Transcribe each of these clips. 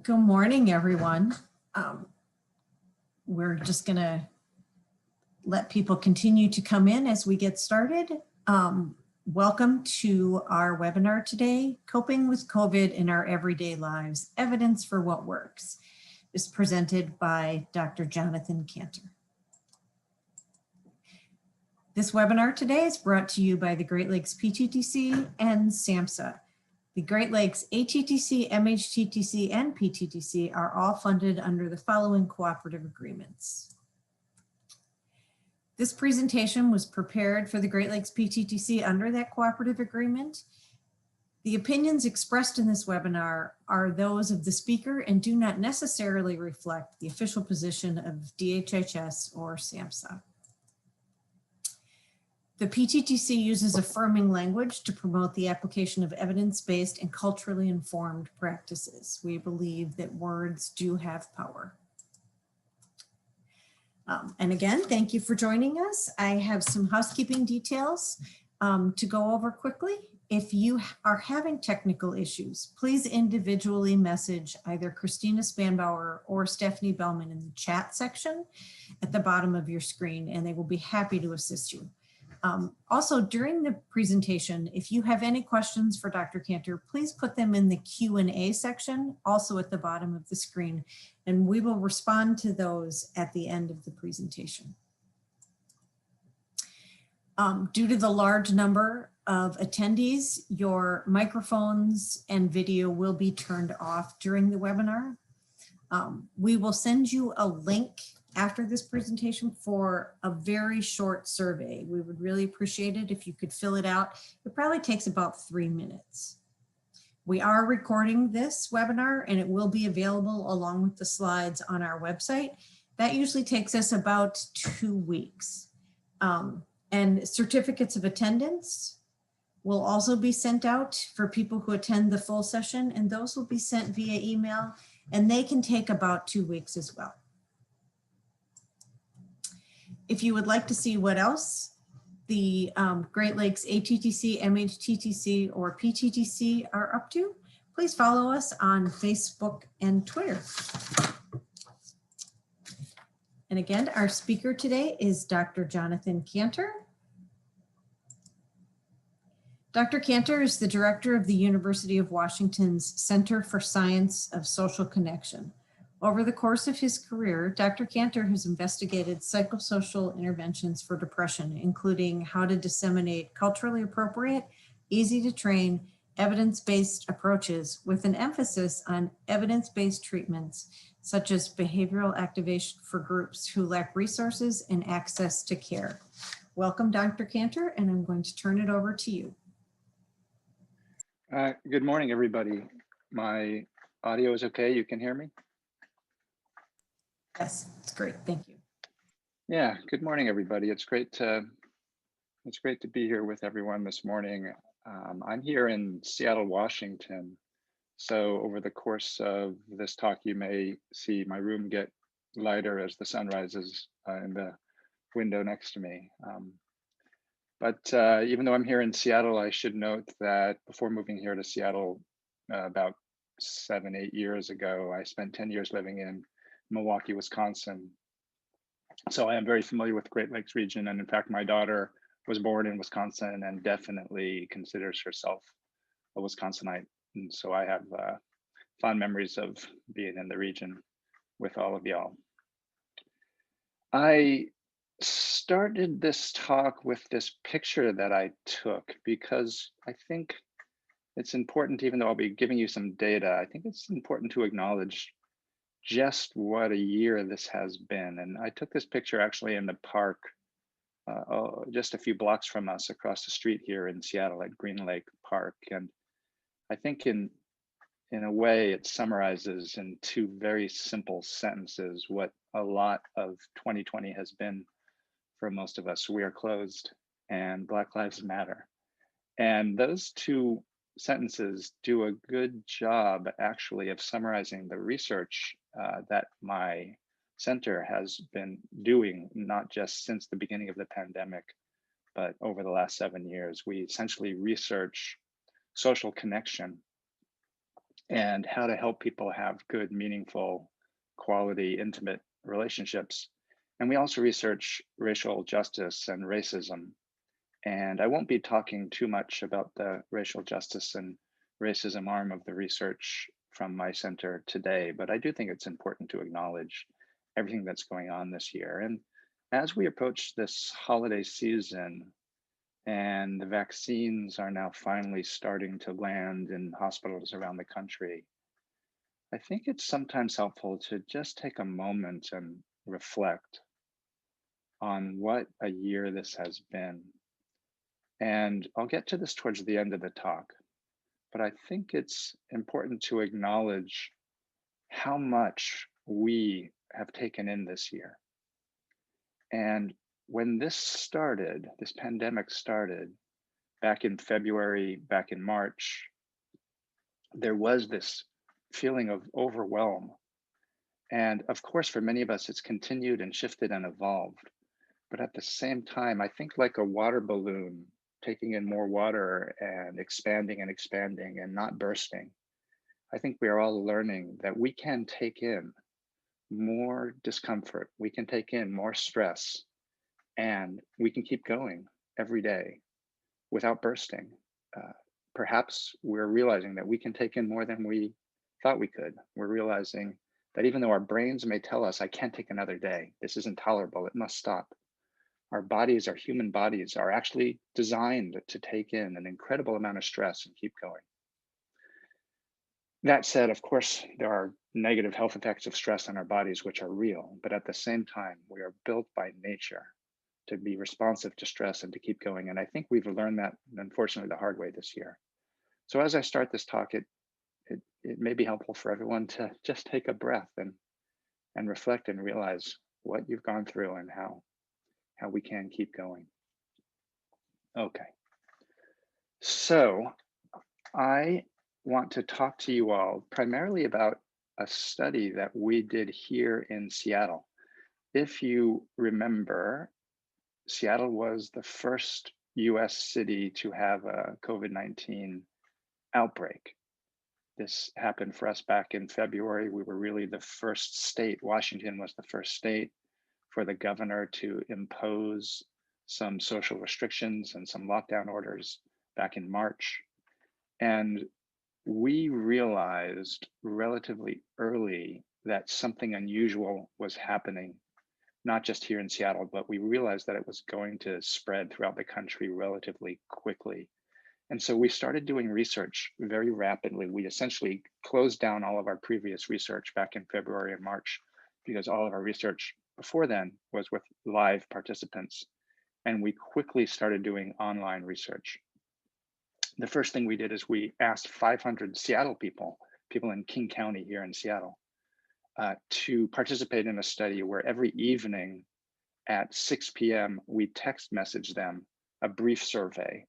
Good morning, everyone. We're just going to let people continue to come in as we get started. Welcome to our webinar today, Coping with COVID in Our Everyday Lives, Evidence for What Works. It's presented by Dr. Jonathan Kanter. This webinar today is brought to you by the Great Lakes PTTC and SAMHSA. The Great Lakes ATTC, MHTTC, and PTTC are all funded under the following cooperative agreements. This presentation was prepared for the Great Lakes PTTC under that cooperative agreement. The opinions expressed in this webinar are those of the speaker and do not necessarily reflect the official position of DHHS or SAMHSA. The PTTC uses affirming language to promote the application of evidence-based and culturally informed practices. We believe that words do have power. And again, thank you for joining us. I have some housekeeping details to go over quickly. If you are having technical issues, please individually message either Christina Spanbauer or Stephanie Bellman in the chat section at the bottom of your screen, and they will be happy to assist you. Also, during the presentation, if you have any questions for Dr. Kanter, please put them in the Q&A section, also at the bottom of the screen, and we will respond to those at the end of the presentation. Due to the large number of attendees, your microphones and video will be turned off during the webinar. We will send you a link after this presentation for a very short survey. We would really appreciate it if you could fill it out. It probably takes about 3 minutes. We are recording this webinar and it will be available along with the slides on our website. That usually takes us about 2 weeks. And certificates of attendance will also be sent out for people who attend the full session, and those will be sent via email, and they can take about 2 weeks as well. If you would like to see what else the Great Lakes ATTC, MHTTC, or PTTC are up to, please follow us on Facebook and Twitter. And again, our speaker today is Dr. Jonathan Kanter. Dr. Kanter is the director of the University of Washington's Center for Science of Social Connection. Over the course of his career, Dr. Kanter has investigated psychosocial interventions for depression, including how to disseminate culturally appropriate, easy to train, evidence-based approaches with an emphasis on evidence-based treatments, such as behavioral activation for groups who lack resources and access to care. Welcome, Dr. Kanter, and I'm going to turn it over to you. Good morning, everybody. My audio is okay? You can hear me? Yes, it's great. Thank you. Yeah, good morning, everybody. It's great to be here with everyone this morning. I'm here in Seattle, Washington. So over the course of this talk, you may see my room get lighter as the sun rises in the window next to me. But even though I'm here in Seattle, I should note that before moving here to Seattle about 7-8 years ago, I spent 10 years living in Milwaukee, Wisconsin. So I am very familiar with the Great Lakes region. And in fact, my daughter was born in Wisconsin and definitely considers herself a Wisconsinite. And so I have fond memories of being in the region with all of y'all. I started this talk with this picture that I took because I think it's important, even though I'll be giving you some data, I think it's important to acknowledge just what a year this has been. And I took this picture actually in the park, just a few blocks from us across the street here in Seattle at Green Lake Park. And I think in a way it summarizes in 2 very simple sentences what a lot of 2020 has been for most of us. We are closed and Black Lives Matter. And those 2 sentences do a good job actually of summarizing the research that my center has been doing, not just since the beginning of the pandemic, but over the last 7 years. We essentially research social connection and how to help people have good, meaningful, quality, intimate relationships. And we also research racial justice and racism. And I won't be talking too much about the racial justice and racism arm of the research from my center today, but I do think it's important to acknowledge everything that's going on this year. And as we approach this holiday season, and the vaccines are now finally starting to land in hospitals around the country, I think it's sometimes helpful to just take a moment and reflect on what a year this has been. And I'll get to this towards the end of the talk, but I think it's important to acknowledge how much we have taken in this year. And when this started, this pandemic started back in February, back in March, there was this feeling of overwhelm. And of course, for many of us, it's continued and shifted and evolved. But at the same time, I think like a water balloon taking in more water and expanding and not bursting, I think we are all learning that we can take in more discomfort, we can take in more stress, and we can keep going every day without bursting. Uh, Perhaps we're realizing that we can take in more than we thought we could. We're realizing that even though our brains may tell us, I can't take another day, this is intolerable, it must stop. Our bodies, our human bodies, are actually designed to take in an incredible amount of stress and keep going. That said, of course, there are negative health effects of stress on our bodies, which are real, but at the same time, we are built by nature to be responsive to stress and to keep going. And I think we've learned that, unfortunately, the hard way this year. So as I start this talk, it may be helpful for everyone to just take a breath and reflect and realize what you've gone through and how we can keep going. Okay, so I want to talk to you all primarily about a study that we did here in Seattle. If you remember, Seattle was the first US city to have a COVID-19 outbreak. This happened for us back in February. We were really the first state. Washington was the first state for the governor to impose some social restrictions and some lockdown orders back in March. And we realized relatively early that something unusual was happening, not just here in Seattle, but we realized that it was going to spread throughout the country relatively quickly. And so we started doing research very rapidly. We essentially closed down all of our previous research back in February and March because all of our research before then was with live participants. And we quickly started doing online research. The first thing we did is we asked 500 Seattle people in King County here in Seattle, to participate in a study where every evening at 6 p.m. we text message them a brief survey,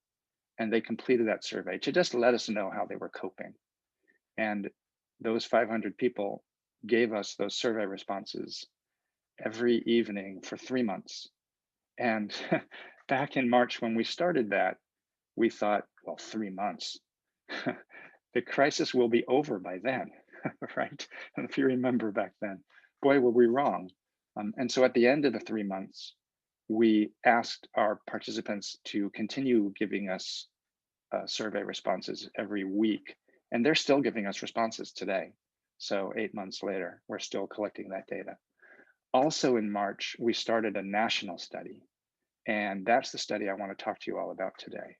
and they completed that survey to just let us know how they were coping. And those 500 people gave us those survey responses every evening for 3 months. And back in March when we started that, we thought, well, 3 months, the crisis will be over by then, right? And if you remember back then, boy, were we wrong. And so at the end of the 3 months, we asked our participants to continue giving us survey responses every week. And they're still giving us responses today. So 8 months later, we're still collecting that data. Also in March, we started a national study. And that's the study I want to talk to you all about today.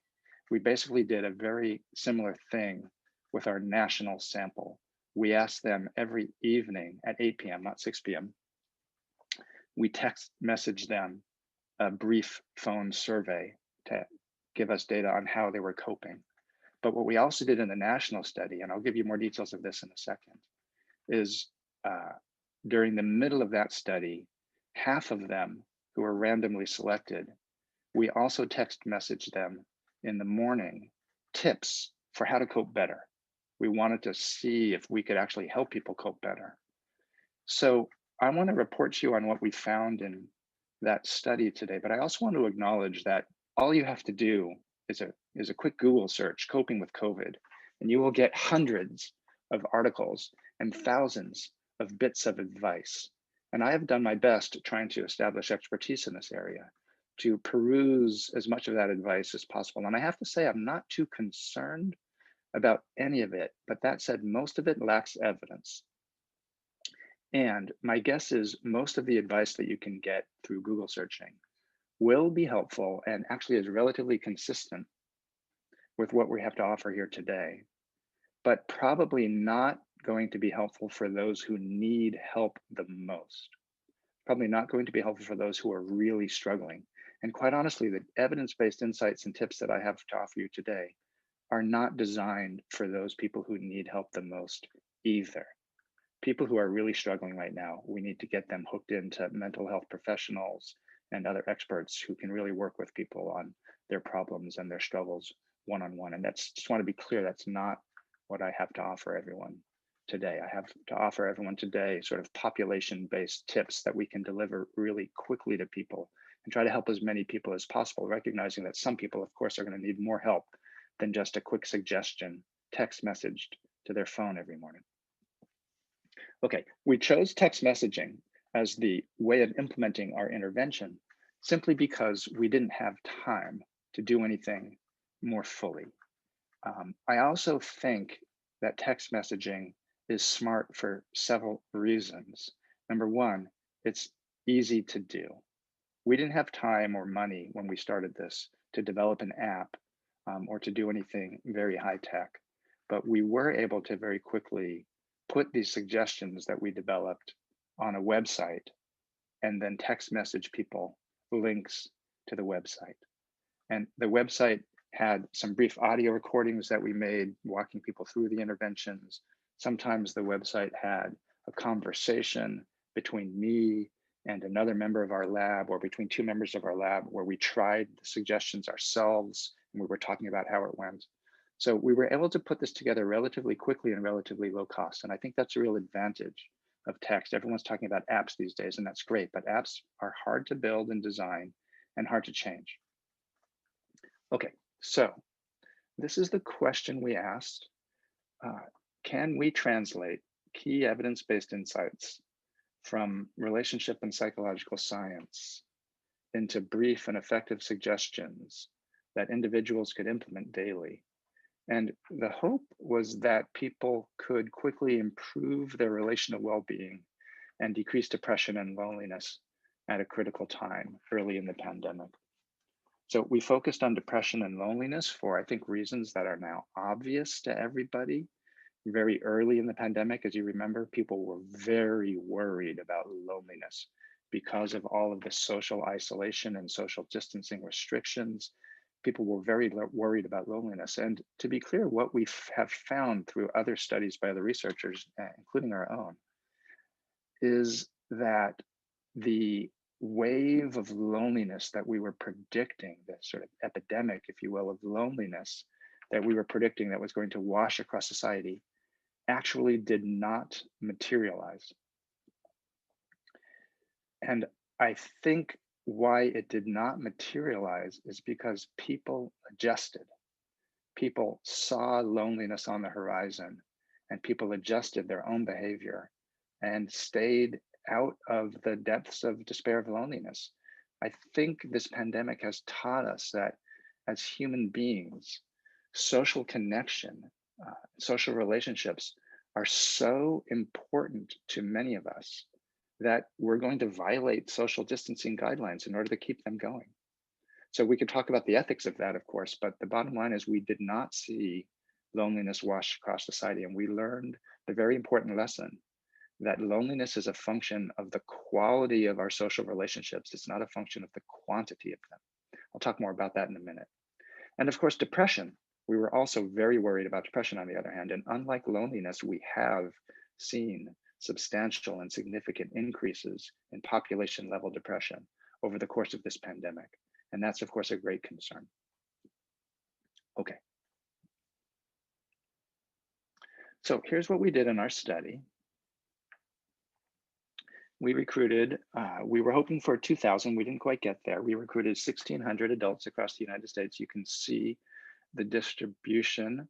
We basically did a very similar thing with our national sample. We asked them every evening at 8 p.m., not 6 p.m. We text message them a brief phone survey to give us data on how they were coping. But what we also did in the national study, and I'll give you more details of this in a second, is during the middle of that study, half of them who were randomly selected, we also text message them in the morning tips for how to cope better. We wanted to see if we could actually help people cope better. So I want to report to you on what we found in that study today, but I also want to acknowledge that all you have to do is a quick Google search, coping with COVID, and you will get hundreds of articles and thousands of bits of advice. And I have done my best trying to establish expertise in this area, to peruse as much of that advice as possible. And I have to say, I'm not too concerned about any of it, but that said, most of it lacks evidence. And my guess is most of the advice that you can get through Google searching will be helpful and actually is relatively consistent with what we have to offer here today, but probably not going to be helpful for those who need help the most. Probably not going to be helpful for those who are really struggling. And quite honestly, the evidence-based insights and tips that I have to offer you today are not designed for those people who need help the most either. People who are really struggling right now, we need to get them hooked into mental health professionals and other experts who can really work with people on their problems and their struggles one-on-one. And that's, just want to be clear, that's not what I have to offer everyone today. I have to offer everyone today sort of population-based tips that we can deliver really quickly to people and try to help as many people as possible, recognizing that some people, of course, are going to need more help than just a quick suggestion text messaged to their phone every morning. Okay, we chose text messaging as the way of implementing our intervention simply because we didn't have time to do anything more fully. I also think that text messaging is smart for several reasons. Number one, it's easy to do. We didn't have time or money when we started this to develop an app or to do anything very high tech, but we were able to very quickly put these suggestions that we developed on a website and then text message people links to the website. And the website had some brief audio recordings that we made walking people through the interventions. Sometimes the website had a conversation between me and another member of our lab, or between two members of our lab, where we tried the suggestions ourselves and we were talking about how it went. So we were able to put this together relatively quickly and relatively low cost. And I think that's a real advantage of text. Everyone's talking about apps these days, and that's great, but apps are hard to build and design and hard to change. Okay, so this is the question we asked. Can we translate key evidence-based insights from relationship and psychological science into brief and effective suggestions that individuals could implement daily? And the hope was that people could quickly improve their relational well-being and decrease depression and loneliness at a critical time early in the pandemic. So we focused on depression and loneliness for, I think, reasons that are now obvious to everybody. Very early in the pandemic, as you remember, people were very worried about loneliness because of all of the social isolation and social distancing restrictions. People were very worried about loneliness. And to be clear, what we have found through other studies by other researchers, including our own, is that the wave of loneliness that we were predicting, the sort of epidemic, if you will, of loneliness that we were predicting that was going to wash across society, actually did not materialize. And I think why it did not materialize is because people adjusted. People saw loneliness on the horizon, and people adjusted their own behavior and stayed out of the depths of despair of loneliness. I think this pandemic has taught us that as human beings, social connection, social relationships are so important to many of us that we're going to violate social distancing guidelines in order to keep them going. So we could talk about the ethics of that, of course, but the bottom line is we did not see loneliness wash across society, and we learned the very important lesson that loneliness is a function of the quality of our social relationships. It's not a function of the quantity of them. I'll talk more about that in a minute. And of course, depression. We were also very worried about depression on the other hand. And unlike loneliness, we have seen substantial and significant increases in population level depression over the course of this pandemic. And that's, of course, a great concern. Okay. So here's what we did in our study. We recruited, we were hoping for 2,000, we didn't quite get there. We recruited 1,600 adults across the United States. You can see the distribution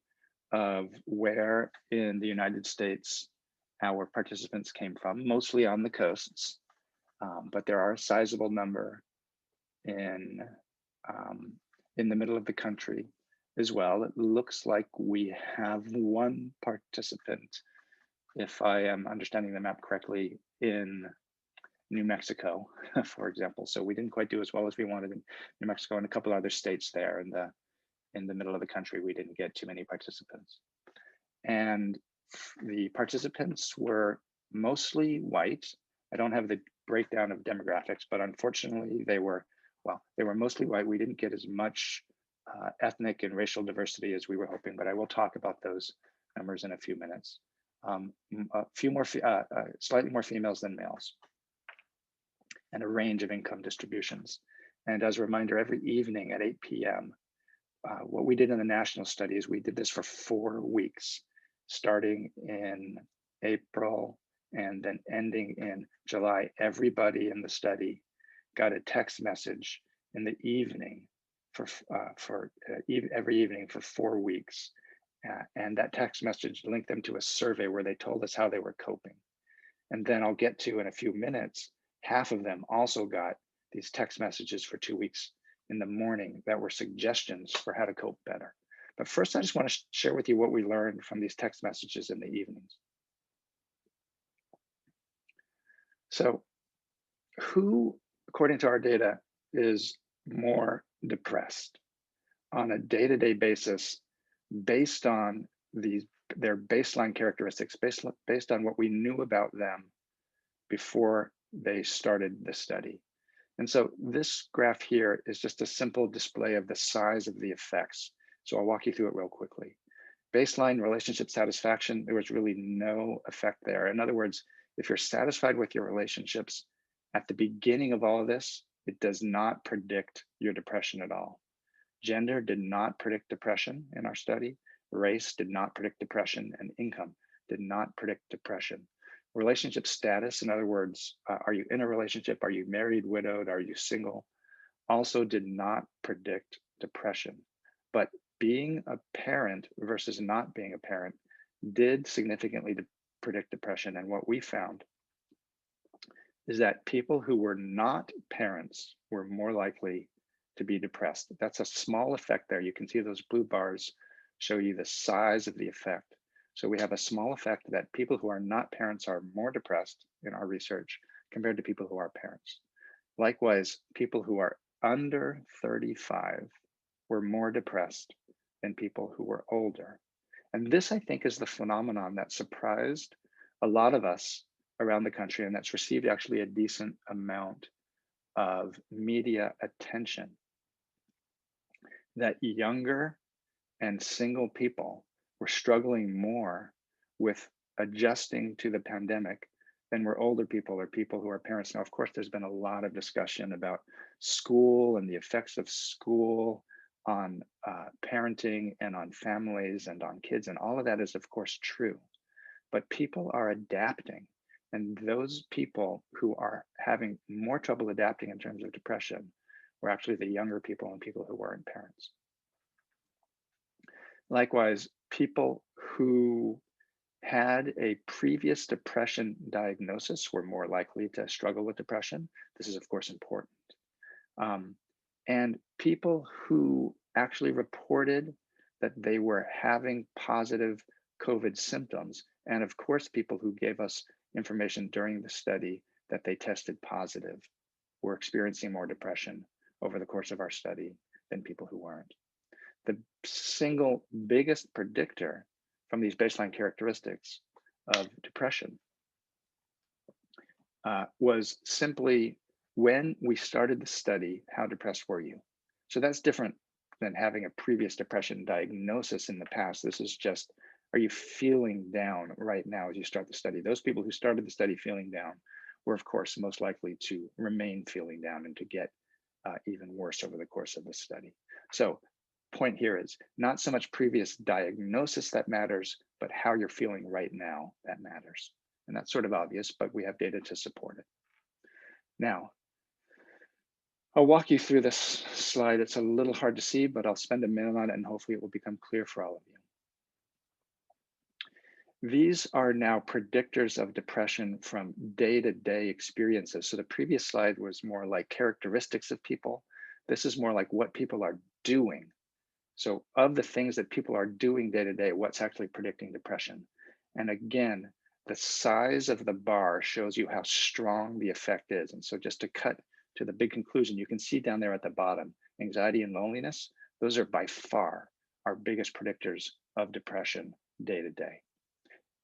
of where in the United States our participants came from, mostly on the coasts, but there are a sizable number in um, in the middle of the country as well. It looks like we have one participant, if I am understanding the map correctly, in New Mexico, for example. So we didn't quite do as well as we wanted in New Mexico and a couple other states there in the middle of the country. We didn't get too many participants. And the participants were mostly white. I don't have the breakdown of demographics, but unfortunately they were mostly white. We didn't get as much ethnic and racial diversity as we were hoping, but I will talk about those numbers in a few minutes. A few more, slightly more females than males, and a range of income distributions. And as a reminder, every evening at 8 p.m., what we did in the national study is we did this for 4 weeks, starting in April and then ending in July. Everybody in the study got a text message in the evening every evening for 4 weeks. And that text message linked them to a survey where they told us how they were coping. And then I'll get to in a few minutes, half of them also got these text messages for 2 weeks in the morning that were suggestions for how to cope better. But first, I just want to share with you what we learned from these text messages in the evenings. So who, according to our data, is more depressed on a day-to-day basis based on their baseline characteristics, based on what we knew about them before they started the study? And so this graph here is just a simple display of the size of the effects. So I'll walk you through it real quickly. Baseline relationship satisfaction, there was really no effect there. In other words, if you're satisfied with your relationships at the beginning of all of this, it does not predict your depression at all. Gender did not predict depression in our study. Race did not predict depression, and income did not predict depression. Relationship status, in other words, are you in a relationship? Are you married, widowed? Are you single? Also did not predict depression. But being a parent versus not being a parent did significantly predict depression. And what we found is that people who were not parents were more likely to be depressed. That's a small effect there. You can see those blue bars show you the size of the effect. So we have a small effect that people who are not parents are more depressed in our research compared to people who are parents. Likewise, people who are under 35 were more depressed than people who were older. And this, I think, is the phenomenon that surprised a lot of us around the country, and that's received actually a decent amount of media attention, that younger and single people were struggling more with adjusting to the pandemic than were older people or people who are parents. Now, of course, there's been a lot of discussion about school and the effects of school on parenting and on families and on kids, and all of that is, of course, true. But people are adapting, and those people who are having more trouble adapting in terms of depression were actually the younger people and people who weren't parents. Likewise, people who had a previous depression diagnosis were more likely to struggle with depression. This is, of course, important. And people who actually reported that they were having positive COVID symptoms, and of course, people who gave us information during the study that they tested positive, were experiencing more depression over the course of our study than people who weren't. The single biggest predictor from these baseline characteristics of depression was simply, when we started the study, how depressed were you? So that's different than having a previous depression diagnosis in the past. This is just, are you feeling down right now as you start the study? Those people who started the study feeling down were, of course, most likely to remain feeling down and to get even worse over the course of the study. So point here is not so much previous diagnosis that matters, but how you're feeling right now that matters. And that's sort of obvious, but we have data to support it. Now, I'll walk you through this slide. It's a little hard to see, but I'll spend a minute on it and hopefully it will become clear for all of you. These are now predictors of depression from day-to-day experiences. So the previous slide was more like characteristics of people. This is more like what people are doing. So of the things that people are doing day to day, what's actually predicting depression? And again, the size of the bar shows you how strong the effect is. And so just to cut to the big conclusion, you can see down there at the bottom, anxiety and loneliness, those are by far our biggest predictors of depression day to day.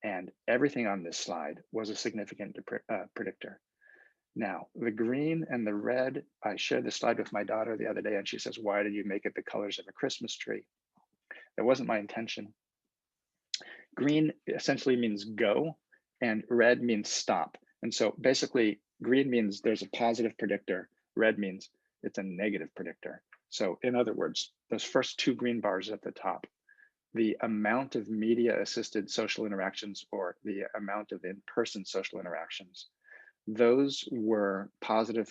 And everything on this slide was a significant predictor. Now, the green and the red, I shared this slide with my daughter the other day, and she says, why did you make it the colors of a Christmas tree? That wasn't my intention. Green essentially means go, and red means stop. And so basically, green means there's a positive predictor, red means it's a negative predictor. So in other words, those first two green bars at the top, the amount of media-assisted social interactions or the amount of in-person social interactions, those were positive,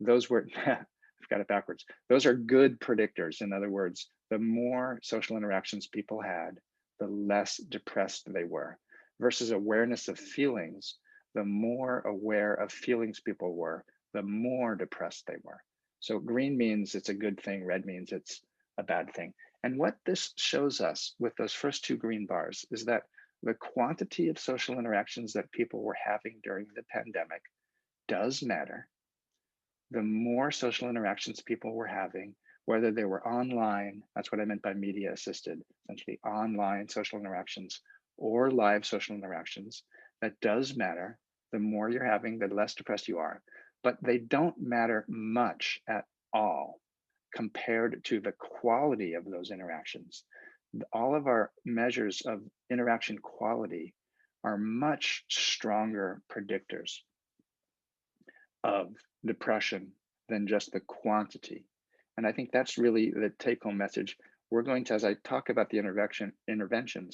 those were, I've got it backwards. Those are good predictors. In other words, the more social interactions people had, the less depressed they were. Versus awareness of feelings, the more aware of feelings people were, the more depressed they were. So green means it's a good thing, red means it's a bad thing. And what this shows us with those first two green bars is that the quantity of social interactions that people were having during the pandemic does matter. The more social interactions people were having, whether they were online, that's what I meant by media assisted, essentially online social interactions or live social interactions, that does matter. The more you're having, the less depressed you are, but they don't matter much at all compared to the quality of those interactions. All of our measures of interaction quality are much stronger predictors of depression than just the quantity. And I think that's really the take-home message. We're going to, as I talk about the intervention,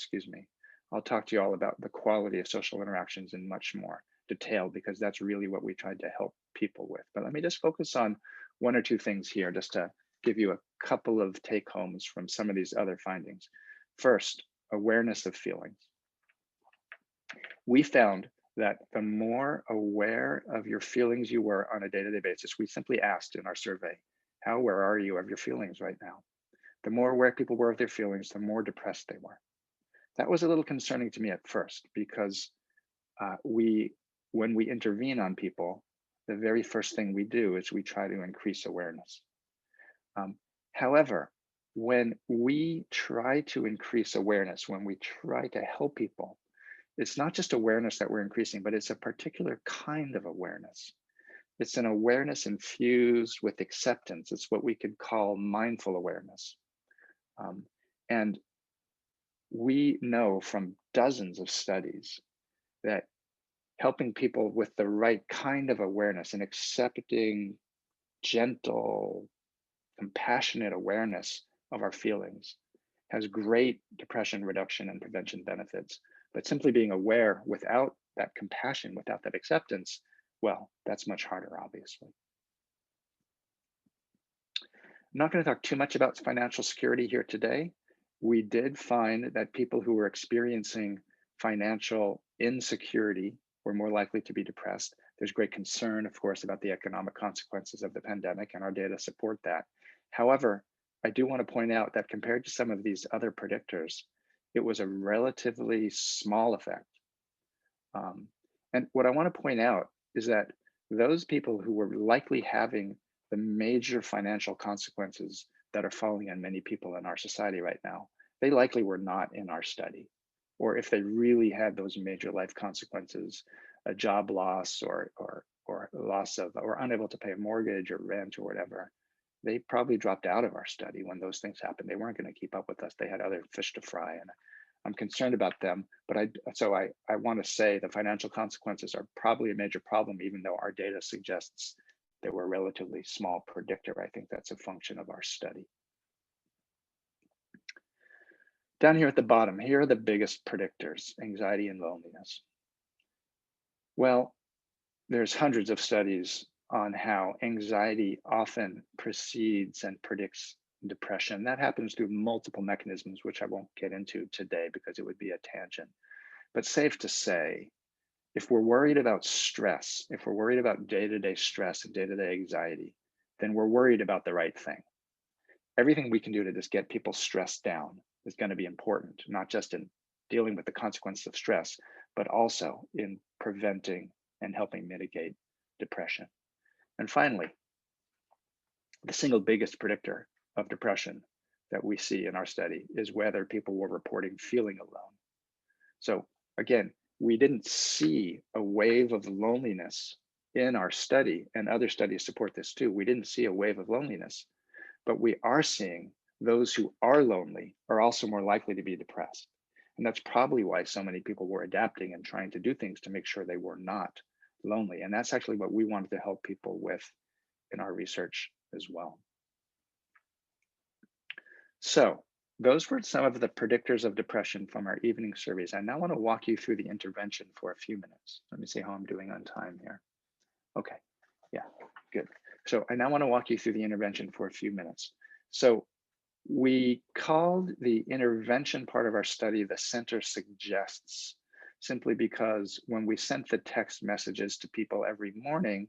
I'll talk to you all about the quality of social interactions in much more detail, because that's really what we tried to help people with. But let me just focus on one or two things here, just to give you a couple of take-homes from some of these other findings. First, awareness of feelings. We found that the more aware of your feelings you were on a day-to-day basis, we simply asked in our survey, how aware are you of your feelings right now? The more aware people were of their feelings, the more depressed they were. That was a little concerning to me at first, because when we intervene on people, the very first thing we do is we try to increase awareness. However, when we try to increase awareness, when we try to help people, it's not just awareness that we're increasing, but it's a particular kind of awareness. It's an awareness infused with acceptance. It's what we could call mindful awareness. And we know from dozens of studies that helping people with the right kind of awareness, and accepting, gentle, compassionate awareness of our feelings, has great depression reduction and prevention benefits. But simply being aware without that compassion, without that acceptance, well, that's much harder, obviously. I'm not going to talk too much about financial security here today. We did find that people who were experiencing financial insecurity were more likely to be depressed. There's great concern, of course, about the economic consequences of the pandemic, and our data support that. However, I do want to point out that compared to some of these other predictors, it was a relatively small effect. And what I want to point out is that those people who were likely having the major financial consequences that are falling on many people in our society right now, they likely were not in our study. Or if they really had those major life consequences, a job loss or loss of, or unable to pay a mortgage or rent or whatever, they probably dropped out of our study when those things happened. They weren't going to keep up with us. They had other fish to fry, and I'm concerned about them. But I want to say the financial consequences are probably a major problem, even though our data suggests they were a relatively small predictor. I think that's a function of our study. Down here at the bottom, here are the biggest predictors: anxiety and loneliness. Well, there's hundreds of studies on how anxiety often precedes and predicts depression. That happens through multiple mechanisms, which I won't get into today because it would be a tangent. But safe to say, if we're worried about stress, if we're worried about day-to-day stress and day-to-day anxiety, then we're worried about the right thing. Everything we can do to just get people stressed down is going to be important, not just in dealing with the consequences of stress, but also in preventing and helping mitigate depression. And finally, the single biggest predictor of depression that we see in our study is whether people were reporting feeling alone. So again, we didn't see a wave of loneliness in our study, and other studies support this too. We didn't see a wave of loneliness, but we are seeing those who are lonely are also more likely to be depressed. And that's probably why so many people were adapting and trying to do things to make sure they were not lonely. And that's actually what we wanted to help people with in our research as well. So those were some of the predictors of depression from our evening surveys. I now want to walk you through the intervention for a few minutes. Let me see how I'm doing on time here. Okay, yeah, good. So I now want to walk you through the intervention for a few minutes. So we called the intervention part of our study the center suggests, simply because when we sent the text messages to people every morning,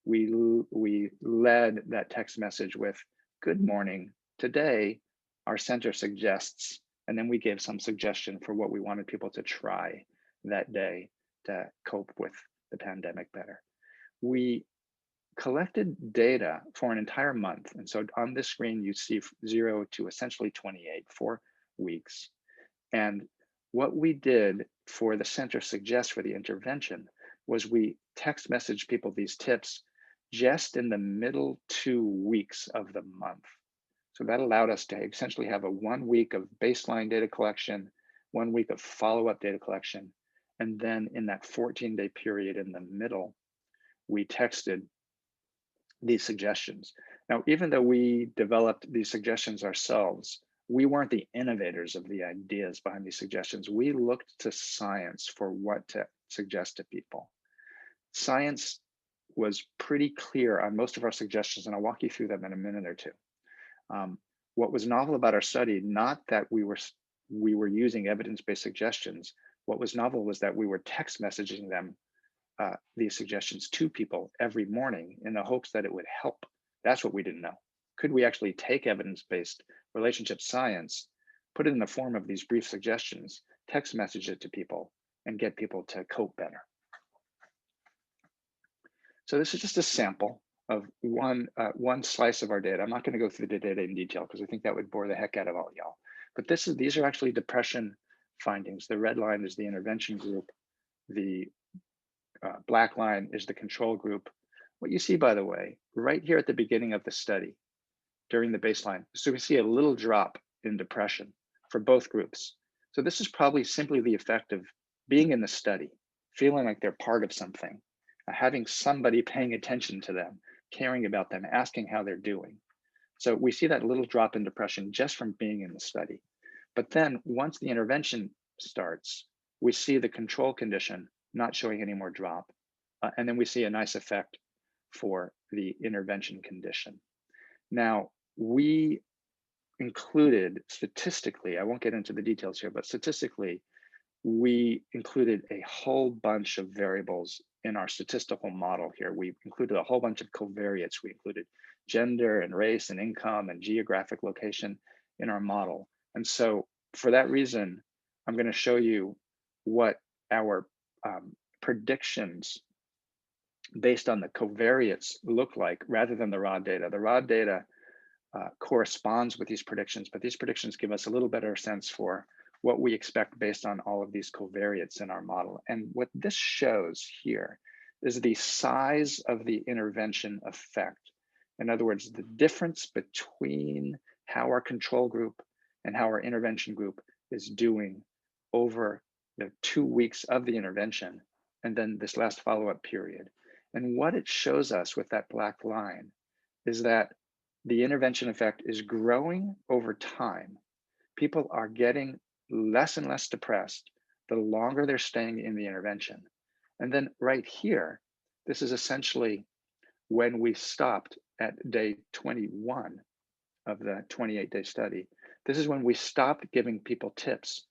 we led that text message with, "Good morning. Today, our center suggests," and then we gave some suggestion for what we wanted people to try that day to cope with the pandemic better. We collected data for an entire month. And so on this screen, you see 0 to essentially 28, 4 weeks. And what we did for the center suggests for the intervention was we text messaged people these tips just in the middle 2 weeks of the month. So that allowed us to essentially have a 1 week of baseline data collection, 1 week of follow-up data collection. And then in that 14-day period in the middle, we texted these suggestions. Now, even though we developed these suggestions ourselves, we weren't the innovators of the ideas behind these suggestions. We looked to science for what to suggest to people. Science was pretty clear on most of our suggestions, and I'll walk you through them in a minute or two. What was novel about our study, not that we were using evidence-based suggestions. What was novel was that we were text messaging them these suggestions to people every morning in the hopes that it would help. That's what we didn't know. Could we actually take evidence-based relationship science, put it in the form of these brief suggestions, text message it to people, and get people to cope better? So this is just a sample of one slice of our data. I'm not going to go through the data in detail because I think that would bore the heck out of all y'all. But these are actually depression findings. The red line is the intervention group. The black line is the control group. What you see, by the way, right here at the beginning of the study, during the baseline, so we see a little drop in depression for both groups. So this is probably simply the effect of being in the study, feeling like they're part of something, having somebody paying attention to them, caring about them, asking how they're doing. So we see that little drop in depression just from being in the study. But then once the intervention starts, we see the control condition not showing any more drop. And then we see a nice effect for the intervention condition. Now, we included statistically, I won't get into the details here, but statistically, we included a whole bunch of variables in our statistical model here. We included a whole bunch of covariates. We included gender and race and income and geographic location in our model. And so for that reason, I'm going to show you what our predictions based on the covariates look like rather than the raw data. The raw data corresponds with these predictions, but these predictions give us a little better sense for what we expect based on all of these covariates in our model. And what this shows here is the size of the intervention effect. In other words, the difference between how our control group and how our intervention group is doing over the 2 weeks of the intervention and then this last follow-up period. And what it shows us with that black line is that the intervention effect is growing over time. People are getting less and less depressed the longer they're staying in the intervention. And then right here, this is essentially when we stopped at day 21 of the 28-day study. This is when we stopped giving people tips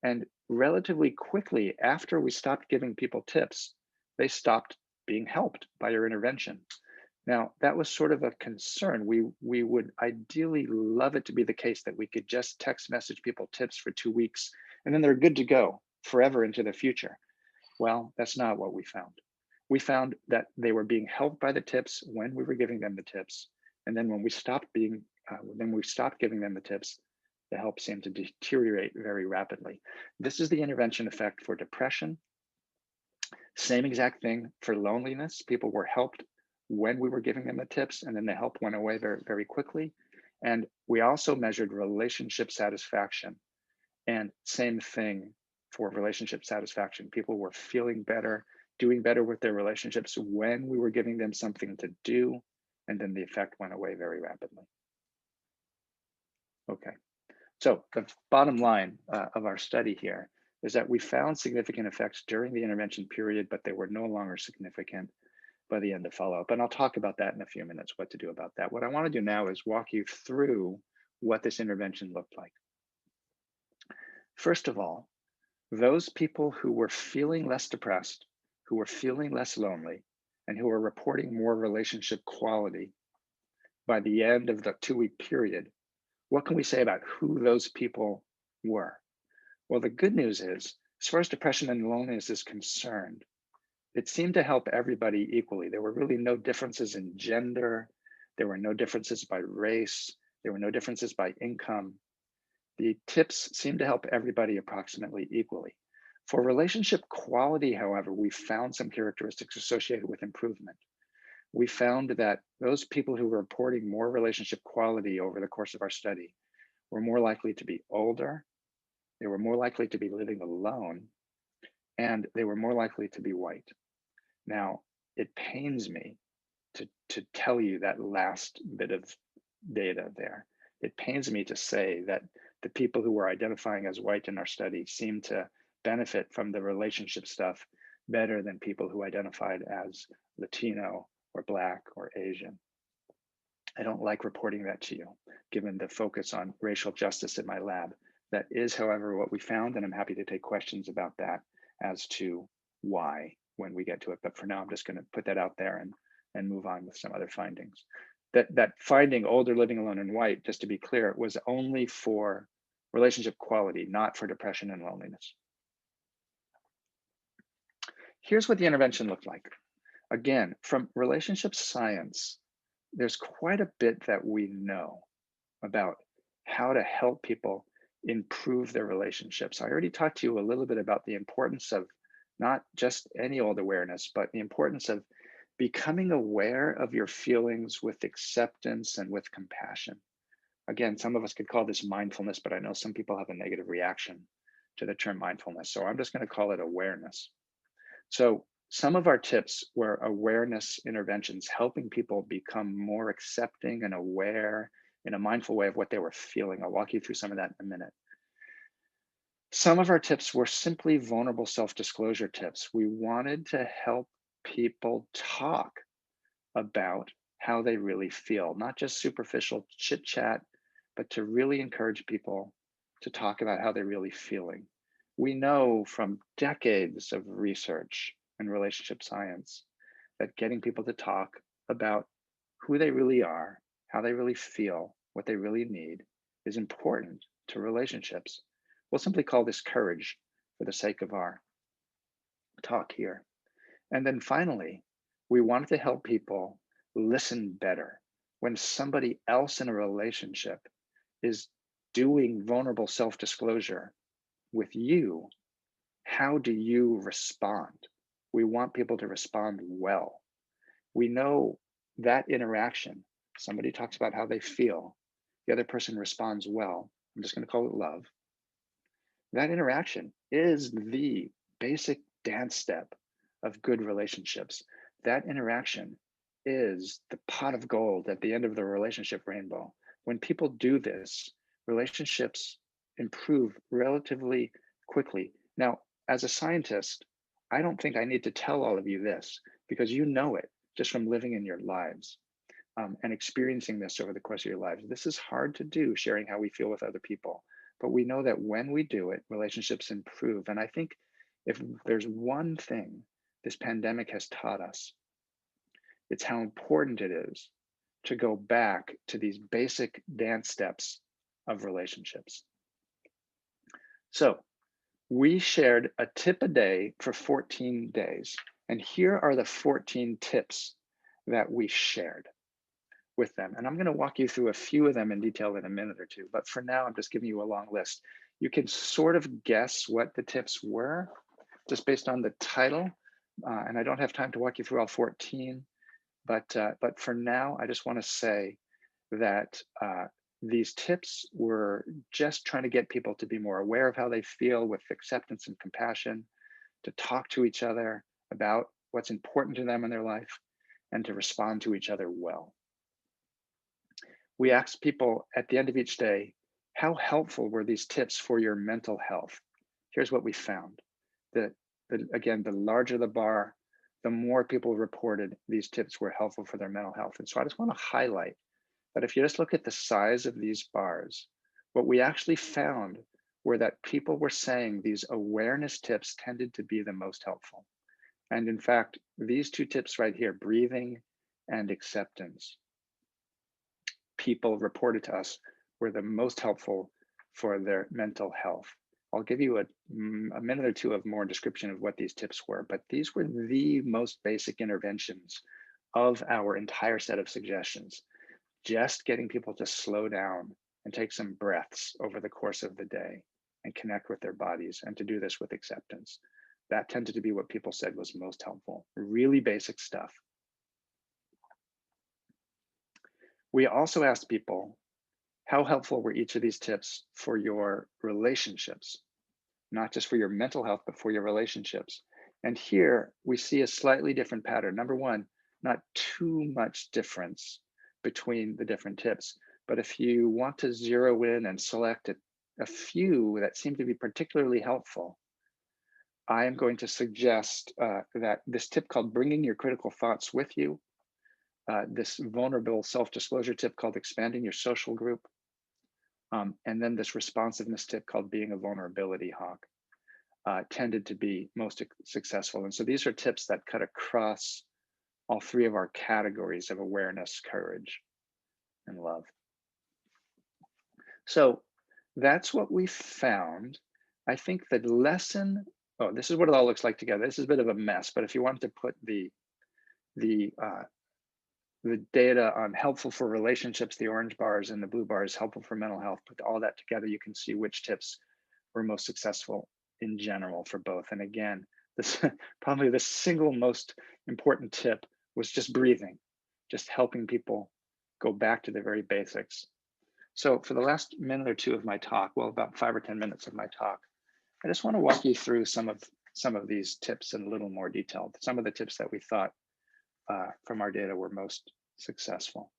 And relatively quickly after we stopped giving people tips, they stopped being helped by your intervention. Now, that was sort of a concern. We would ideally love it to be the case that we could just text message people tips for 2 weeks and then they're good to go forever into the future. Well, that's not what we found. We found that they were being helped by the tips when we were giving them the tips. And then when we stopped giving them the tips, the help seemed to deteriorate very rapidly. This is the intervention effect for depression. Same exact thing for loneliness. People were helped when we were giving them the tips, and then the help went away very, very quickly. And we also measured relationship satisfaction. And same thing for relationship satisfaction. People were feeling better, doing better with their relationships when we were giving them something to do, and then the effect went away very rapidly. Okay, so the bottom line of our study here is that we found significant effects during the intervention period, but they were no longer significant by the end of follow-up. And I'll talk about that in a few minutes, what to do about that. What I want to do now is walk you through what this intervention looked like. First of all, those people who were feeling less depressed, who were feeling less lonely, and who were reporting more relationship quality by the end of the 2-week period, what can we say about who those people were? Well, the good news is, as far as depression and loneliness is concerned, it seemed to help everybody equally. There were really no differences in gender. There were no differences by race. There were no differences by income. The tips seemed to help everybody approximately equally. For relationship quality, however, we found some characteristics associated with improvement. We found that those people who were reporting more relationship quality over the course of our study were more likely to be older, they were more likely to be living alone, and they were more likely to be white. Now, it pains me to tell you that last bit of data there. It pains me to say that the people who were identifying as white in our study seem to benefit from the relationship stuff better than people who identified as Latino or Black or Asian. I don't like reporting that to you, given the focus on racial justice in my lab. That is, however, what we found, and I'm happy to take questions about that as to why when we get to it. But for now, I'm just going to put that out there and move on with some other findings. That finding older, living alone, and white, just to be clear, was only for relationship quality, not for depression and loneliness. Here's what the intervention looked like. Again, from relationship science, there's quite a bit that we know about how to help people improve their relationships. I already talked to you a little bit about the importance of not just any old awareness, but the importance of becoming aware of your feelings with acceptance and with compassion. Again, some of us could call this mindfulness, but I know some people have a negative reaction to the term mindfulness. So I'm just going to call it awareness. So some of our tips were awareness interventions, helping people become more accepting and aware in a mindful way of what they were feeling. I'll walk you through some of that in a minute. Some of our tips were simply vulnerable self-disclosure tips. We wanted to help people talk about how they really feel, not just superficial chit chat, but to really encourage people to talk about how they're really feeling. We know from decades of research and relationship science that getting people to talk about who they really are, how they really feel, what they really need is important to relationships. We'll simply call this courage for the sake of our talk here. And then finally, we wanted to help people listen better. When somebody else in a relationship is doing vulnerable self-disclosure with you, how do you respond? We want people to respond well. We know that interaction, somebody talks about how they feel, the other person responds well. I'm just going to call it love. That interaction is the basic dance step of good relationships. That interaction is the pot of gold at the end of the relationship rainbow. When people do this, relationships improve relatively quickly. Now, as a scientist, I don't think I need to tell all of you this because you know it just from living in your lives and experiencing this over the course of your lives. This is hard to do, sharing how we feel with other people. but we know that when we do it, relationships improve. And I think if there's one thing this pandemic has taught us, it's how important it is to go back to these basic dance steps of relationships. So we shared a tip a day for 14 days. And here are the 14 tips that we shared with them. And I'm going to walk you through a few of them in detail in a minute or two. But for now, I'm just giving you a long list. You can sort of guess what the tips were just based on the title. And I don't have time to walk you through all 14. But for now, I just want to say that these tips were just trying to get people to be more aware of how they feel with acceptance and compassion, to talk to each other about what's important to them in their life, and to respond to each other well. We asked people at the end of each day, how helpful were these tips for your mental health? Here's what we found. Again, the larger the bar, the more people reported these tips were helpful for their mental health. And so I just want to highlight that if you just look at the size of these bars, what we actually found were that people were saying these awareness tips tended to be the most helpful. And in fact, these two tips right here, breathing and acceptance, people reported to us were the most helpful for their mental health. I'll give you a minute or two of more description of what these tips were, but these were the most basic interventions of our entire set of suggestions. Just getting people to slow down and take some breaths over the course of the day and connect with their bodies, and to do this with acceptance. That tended to be what people said was most helpful. Really basic stuff. We also asked people, how helpful were each of these tips for your relationships? Not just for your mental health, but for your relationships. And here we see a slightly different pattern. Number one, not too much difference between the different tips. But if you want to zero in and select a few that seem to be particularly helpful, I am going to suggest that this tip called bringing your critical thoughts with you, this vulnerable self-disclosure tip called expanding your social group, and then this responsiveness tip called being a vulnerability hawk tended to be most successful. And so these are tips that cut across all three of our categories of awareness, courage, and love. So that's what we found. I think the lesson, oh, this is what it all looks like together. This is a bit of a mess, but if you want to put the data on helpful for relationships, the orange bars, and the blue bars helpful for mental health, put all that together, you can see which tips were most successful in general for both. And again, this probably the single most important tip was just breathing, just helping people go back to the very basics. So for the last minute or two of my talk, well, about 5 or 10 minutes of my talk, I just want to walk you through some of these tips in a little more detail. Some of the tips that we thought from our data were most successful.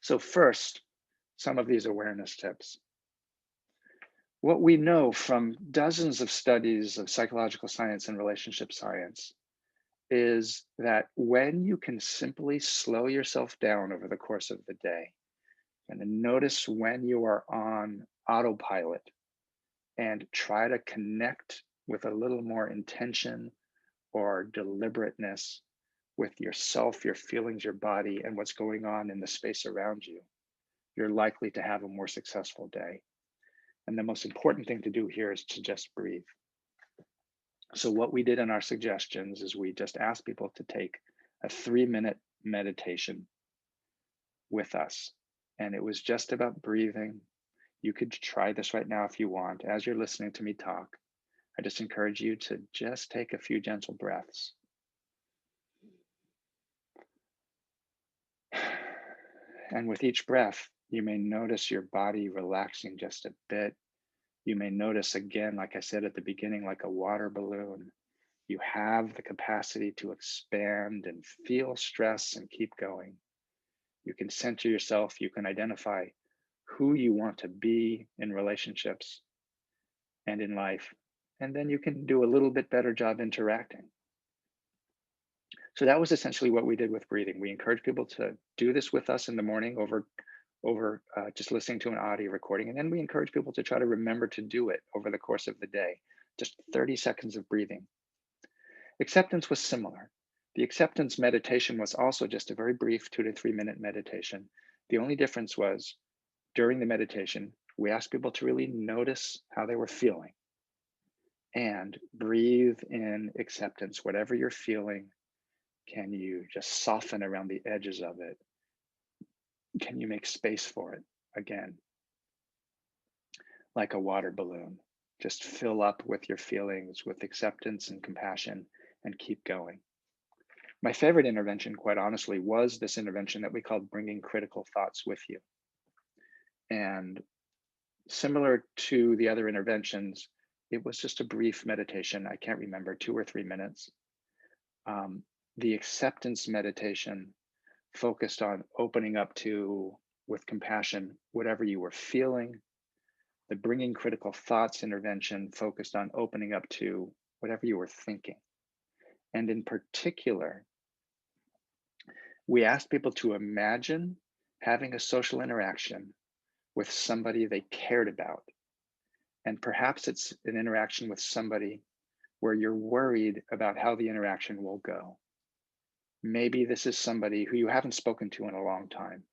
So first, some of these awareness tips. What we know from dozens of studies of psychological science and relationship science is that when you can simply slow yourself down over the course of the day and notice when you are on autopilot and try to connect with a little more intention or deliberateness with yourself, your feelings, your body, and what's going on in the space around you, you're likely to have a more successful day. And the most important thing to do here is to just breathe. So what we did in our suggestions is we just asked people to take a 3-minute meditation with us. And it was just about breathing. You could try this right now if you want. As you're listening to me talk, I just encourage you to just take a few gentle breaths. And with each breath, you may notice your body relaxing just a bit. You may notice, again, like I said at the beginning, like a water balloon, you have the capacity to expand and feel stress and keep going. You can center yourself. You can identify who you want to be in relationships and in life. And then you can do a little bit better job interacting. So that was essentially what we did with breathing. We encourage people to do this with us in the morning over over just listening to an audio recording. And then we encourage people to try to remember to do it over the course of the day, just 30 seconds of breathing. Acceptance was similar. The acceptance meditation was also just a very brief 2 to 3 minute meditation. The only difference was during the meditation, we asked people to really notice how they were feeling and breathe in acceptance. Whatever you're feeling, can you just soften around the edges of it? Can you make space for it? Again, like a water balloon, just fill up with your feelings with acceptance and compassion and keep going. My favorite intervention, quite honestly, was this intervention that we called bringing critical thoughts with you. And similar to the other interventions, it was just a brief meditation. I can't remember, 2 or 3 minutes. The acceptance meditation focused on opening up to, with compassion, whatever you were feeling. The bringing critical thoughts intervention focused on opening up to whatever you were thinking. And in particular, we asked people to imagine having a social interaction with somebody they cared about. And perhaps it's an interaction with somebody where you're worried about how the interaction will go. Maybe this is somebody who you haven't spoken to in a long time.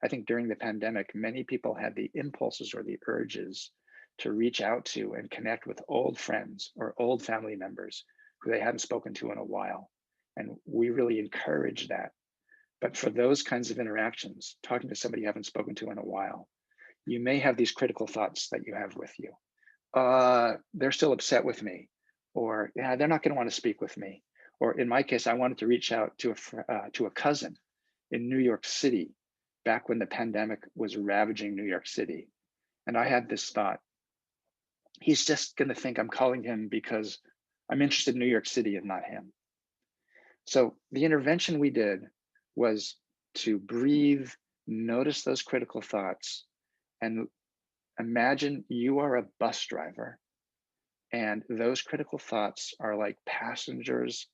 I think during the pandemic, many people had the impulses or the urges to reach out to and connect with old friends or old family members who they hadn't spoken to in a while. And we really encourage that. But for those kinds of interactions, talking to somebody you haven't spoken to in a while, you may have these critical thoughts that you have with you. They're still upset with me, or yeah, they're not going to want to speak with me. Or in my case, I wanted to reach out to a cousin in New York City back when the pandemic was ravaging New York City. And I had this thought, he's just going to think I'm calling him because I'm interested in New York City and not him. So the intervention we did was to breathe, notice those critical thoughts, and imagine you are a bus driver and those critical thoughts are like passengers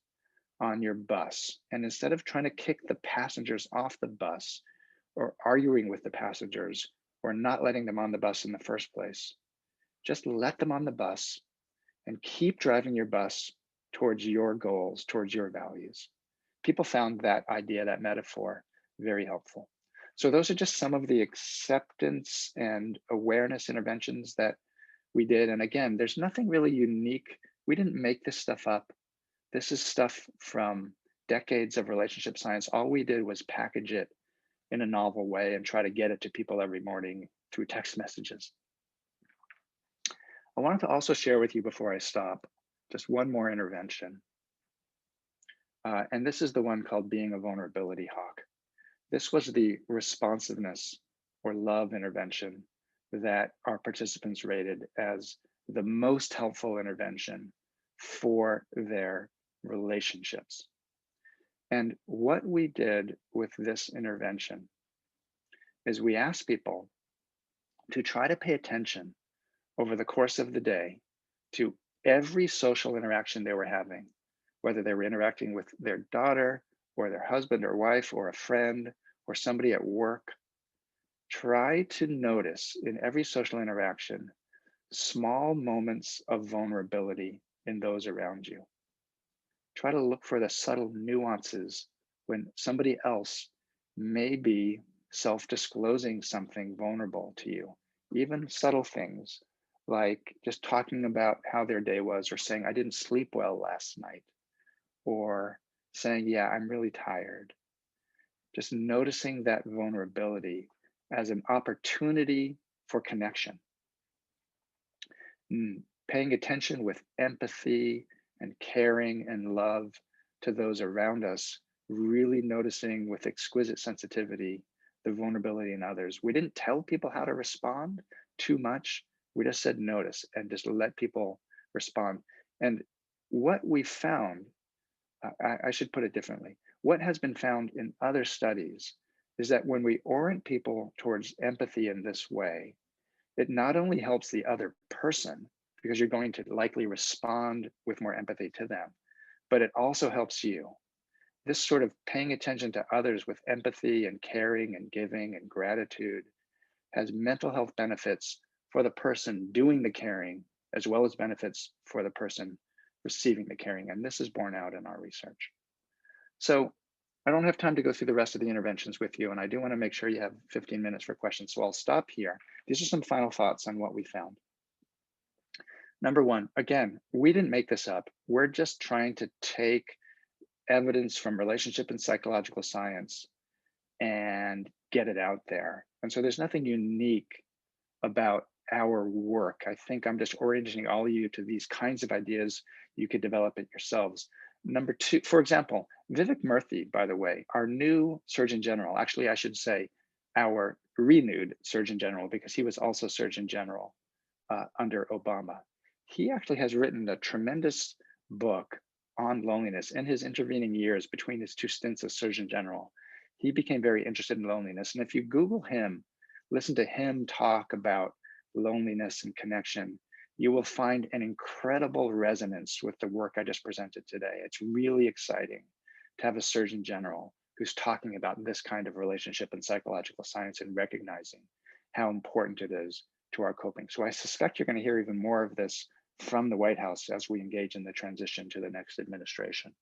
on your bus. And instead of trying to kick the passengers off the bus or arguing with the passengers or not letting them on the bus in the first place, just let them on the bus and keep driving your bus towards your goals, towards your values. People found that idea, that metaphor, very helpful. So those are just some of the acceptance and awareness interventions that we did. And again, there's nothing really unique. We didn't make this stuff up. This is stuff from decades of relationship science. All we did was package it in a novel way and try to get it to people every morning through text messages. I wanted to also share with you before I stop, just one more intervention. And this is the one called being a vulnerability hawk. This was the responsiveness or love intervention that our participants rated as the most helpful intervention for their relationships. And what we did with this intervention is we asked people to try to pay attention over the course of the day to every social interaction they were having, whether they were interacting with their daughter or their husband or wife or a friend or somebody at work. Try to notice in every social interaction small moments of vulnerability in those around you. Try to look for the subtle nuances when somebody else may be self-disclosing something vulnerable to you, even subtle things like just talking about how their day was or saying, I didn't sleep well last night, or saying, yeah, I'm really tired. Just noticing that vulnerability as an opportunity for connection. Paying attention with empathy and caring and love to those around us, really noticing with exquisite sensitivity the vulnerability in others. We didn't tell people how to respond too much. We just said notice and just let people respond. And what we found, I should put it differently. What has been found in other studies is that when we orient people towards empathy in this way, it not only helps the other person, because you're going to likely respond with more empathy to them, but it also helps you. This sort of paying attention to others with empathy and caring and giving and gratitude has mental health benefits for the person doing the caring, as well as benefits for the person receiving the caring. And this is borne out in our research. So I don't have time to go through the rest of the interventions with you, and I do want to make sure you have 15 minutes for questions. So I'll stop here. These are some final thoughts on what we found. Number one, again, we didn't make this up. We're just trying to take evidence from relationship and psychological science and get it out there. And so there's nothing unique about our work. I think I'm just orienting all of you to these kinds of ideas. You could develop it yourselves. Number two, for example, Vivek Murthy, by the way, our new Surgeon General, actually, I should say our renewed Surgeon General, because he was also Surgeon General under Obama. He actually has written a tremendous book on loneliness in his intervening years between his two stints as Surgeon General. He became very interested in loneliness. And if you Google him, listen to him talk about loneliness and connection, you will find an incredible resonance with the work I just presented today. It's really exciting to have a Surgeon General who's talking about this kind of relationship and psychological science and recognizing how important it is to our coping. So I suspect you're going to hear even more of this from the White House as we engage in the transition to the next administration.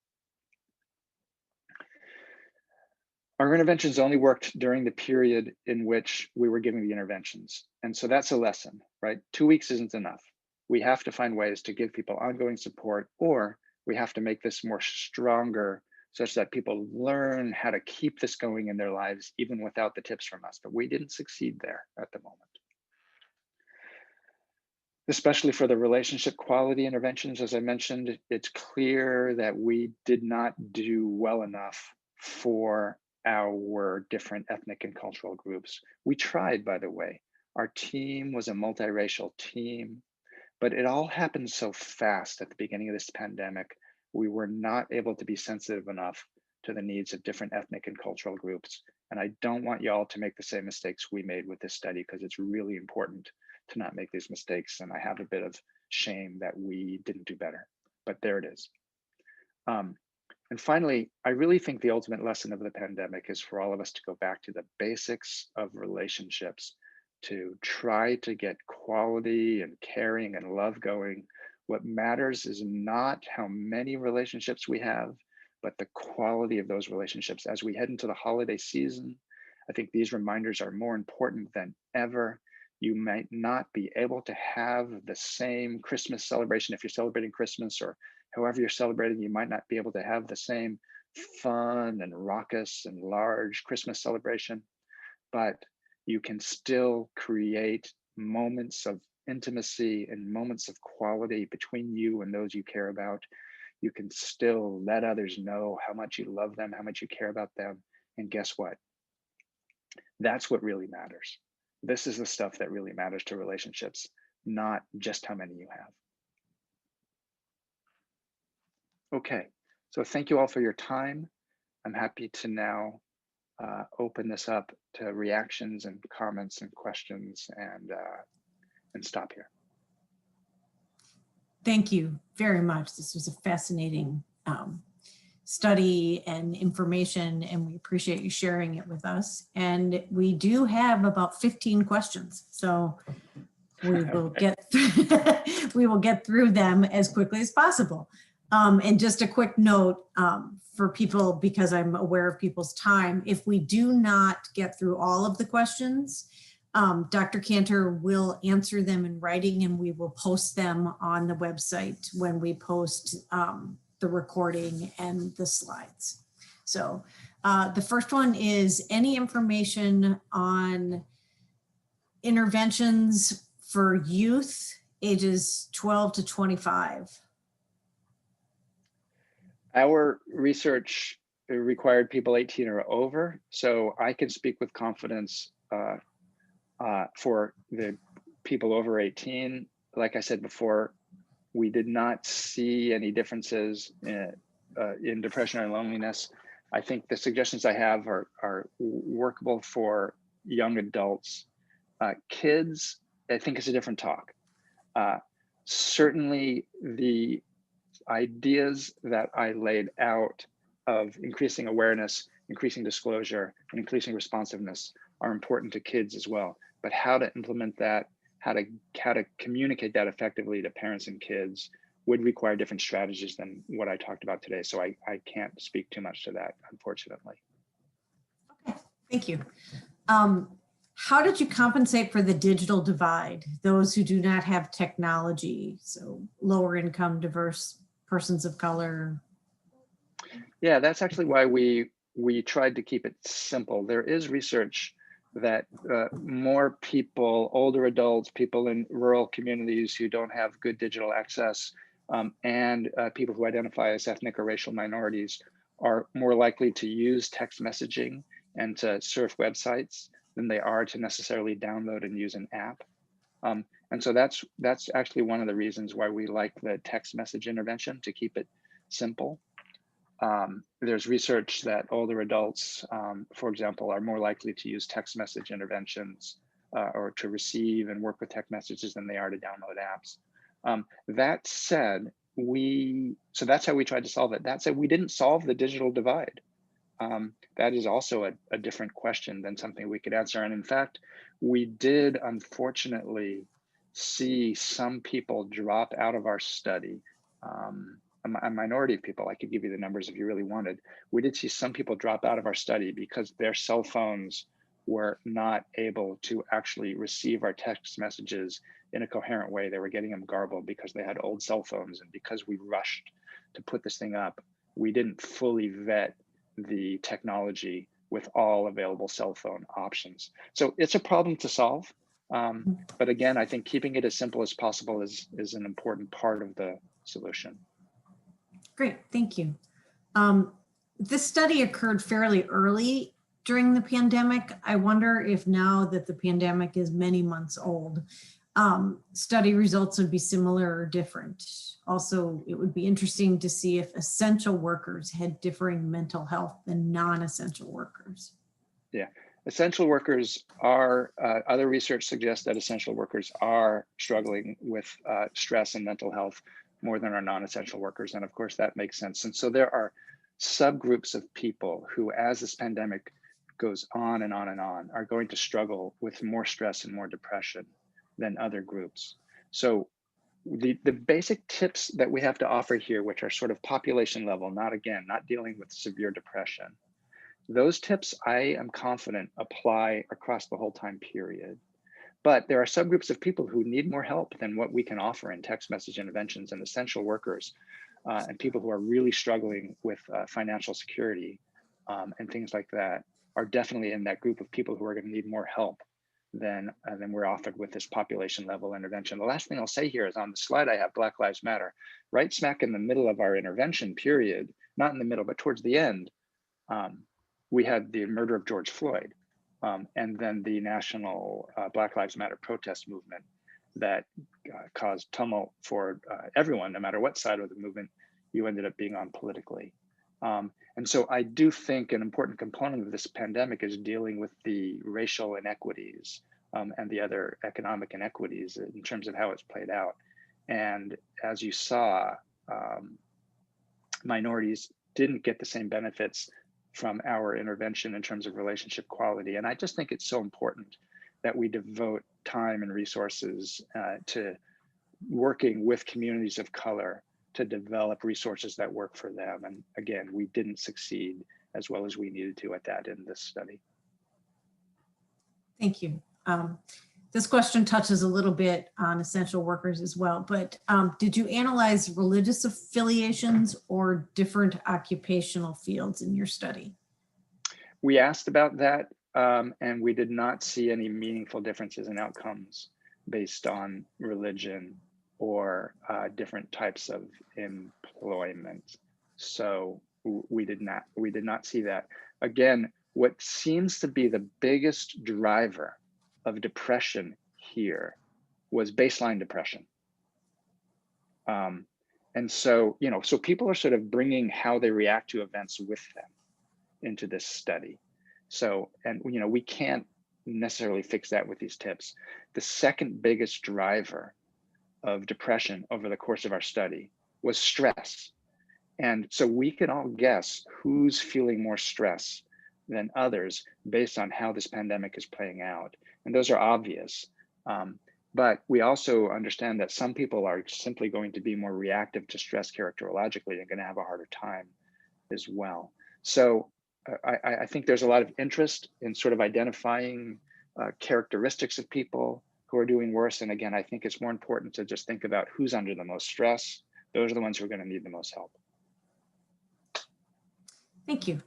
Our interventions only worked during the period in which we were giving the interventions. And so that's a lesson, right? 2 weeks isn't enough. We have to find ways to give people ongoing support, or we have to make this more stronger such that people learn how to keep this going in their lives, even without the tips from us. But we didn't succeed there at the moment. Especially for the relationship quality interventions, as I mentioned, it's clear that we did not do well enough for our different ethnic and cultural groups. We tried, by the way. Our team was a multiracial team, but it all happened so fast at the beginning of this pandemic. We were not able to be sensitive enough to the needs of different ethnic and cultural groups. And I don't want y'all to make the same mistakes we made with this study, because it's really important to not make these mistakes. And I have a bit of shame that we didn't do better, but there it is. And finally, I really think the ultimate lesson of the pandemic is for all of us to go back to the basics of relationships, to try to get quality and caring and love going. What matters is not how many relationships we have, but the quality of those relationships. As we head into the holiday season, I think these reminders are more important than ever. You might not be able to have the same Christmas celebration if you're celebrating Christmas, or however you're celebrating, you might not be able to have the same fun and raucous and large Christmas celebration, but you can still create moments of intimacy and moments of quality between you and those you care about. You can still let others know how much you love them, how much you care about them. And guess what? That's what really matters. This is the stuff that really matters to relationships, not just how many you have. Okay, so thank you all for your time. I'm happy to now open this up to reactions and comments and questions, and stop here. Thank you very much. This was a fascinating study and information, and we appreciate you sharing it with us. And we do have about 15 questions, so we will we will get through them as quickly as possible. And just a quick note for people, because I'm aware of people's time, if we do not get through all of the questions, Dr. Kanter will answer them in writing, and we will post them on the website when we post the recording and the slides. So the first one is any information on interventions for youth ages 12 to 25? Our research required people 18 or over, so I can speak with confidence for the people over 18. Like I said before, we did not see any differences in depression or loneliness. I think the suggestions I have are workable for young adults. Kids, I think, is a different talk. Certainly the ideas that I laid out of increasing awareness increasing disclosure, and increasing responsiveness are important to kids as well. But how to implement that, how to communicate that effectively to parents and kids would require different strategies than what I talked about today. So I can't speak too much to that, unfortunately. Okay, thank you. How did you compensate for the digital divide, those who do not have technology, so lower income, diverse persons of color? Yeah, that's actually why we tried to keep it simple. There is research that more people, older adults, people in rural communities who don't have good digital access, and people who identify as ethnic or racial minorities are more likely to use text messaging and to surf websites than they are to necessarily download and use an app. And so that's actually one of the reasons why we like the text message intervention, to keep it simple. There's research that older adults, for example, are more likely to use text message interventions or to receive and work with text messages than they are to download apps. That said, so that's how we tried to solve it. That said, we didn't solve the digital divide. That is also a different question than something we could answer. And in fact, we did unfortunately see some people drop out of our study. A minority of people, I could give you the numbers if you really wanted. We did see some people drop out of our study because their cell phones were not able to actually receive our text messages in a coherent way. They were getting them garbled because they had old cell phones. And because we rushed to put this thing up, we didn't fully vet the technology with all available cell phone options. So it's a problem to solve. But again, I think keeping it as simple as possible is an important part of the solution. Great, thank you. This study occurred fairly early during the pandemic. I wonder if now that the pandemic is many months old, study results would be similar or different. Also, it would be interesting to see if essential workers had differing mental health than non-essential workers. Yeah, essential workers are, other research suggests that essential workers are struggling with stress and mental health more than our non-essential workers. And of course, that makes sense. And so there are subgroups of people who, as this pandemic goes on and on and on, are going to struggle with more stress and more depression than other groups. So the basic tips that we have to offer here, which are sort of population level, not dealing with severe depression, those tips I am confident apply across the whole time period. But there are subgroups of people who need more help than what we can offer in text message interventions, and essential workers and people who are really struggling with financial security and things like that are definitely in that group of people who are going to need more help than we're offered with this population level intervention. The last thing I'll say here is on the slide I have Black Lives Matter. Right smack in the middle of our intervention period, not in the middle, but towards the end, we had the murder of George Floyd. And then the national Black Lives Matter protest movement that caused tumult for everyone, no matter what side of the movement you ended up being on politically. And so I do think an important component of this pandemic is dealing with the racial inequities and the other economic inequities in terms of how it's played out. And as you saw, minorities didn't get the same benefits from our intervention in terms of relationship quality. And I just think it's so important that we devote time and resources to working with communities of color to develop resources that work for them. And again, we didn't succeed as well as we needed to at that in this study. Thank you. This question touches a little bit on essential workers as well, but did you analyze religious affiliations or different occupational fields in your study? We asked about that, and we did not see any meaningful differences in outcomes based on religion or different types of employment. So we did not see that. Again, what seems to be the biggest driver of depression here was baseline depression. And so, so people are sort of bringing how they react to events with them into this study. So, and we can't necessarily fix that with these tips. The second biggest driver of depression over the course of our study was stress. And so we can all guess who's feeling more stress than others based on how this pandemic is playing out. And those are obvious. But we also understand that some people are simply going to be more reactive to stress characterologically and going to have a harder time as well. So I think there's a lot of interest in sort of identifying characteristics of people who are doing worse. And again, I think it's more important to just think about who's under the most stress. Those are the ones who are going to need the most help. Thank you.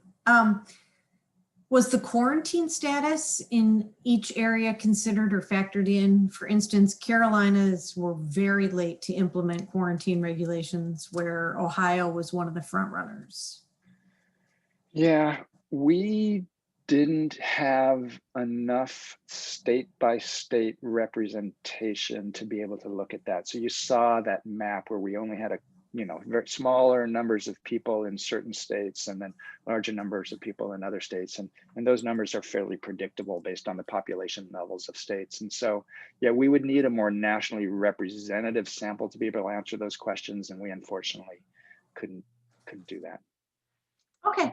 Was the quarantine status in each area considered or factored in? For instance, Carolinas were very late to implement quarantine regulations, where Ohio was one of the front runners. Yeah, we didn't have enough state by state representation to be able to look at that. So you saw that map where we only had a very smaller numbers of people in certain states and then larger numbers of people in other states. And those numbers are fairly predictable based on the population levels of states. And so, yeah, we would need a more nationally representative sample to be able to answer those questions. And we unfortunately couldn't do that. Okay.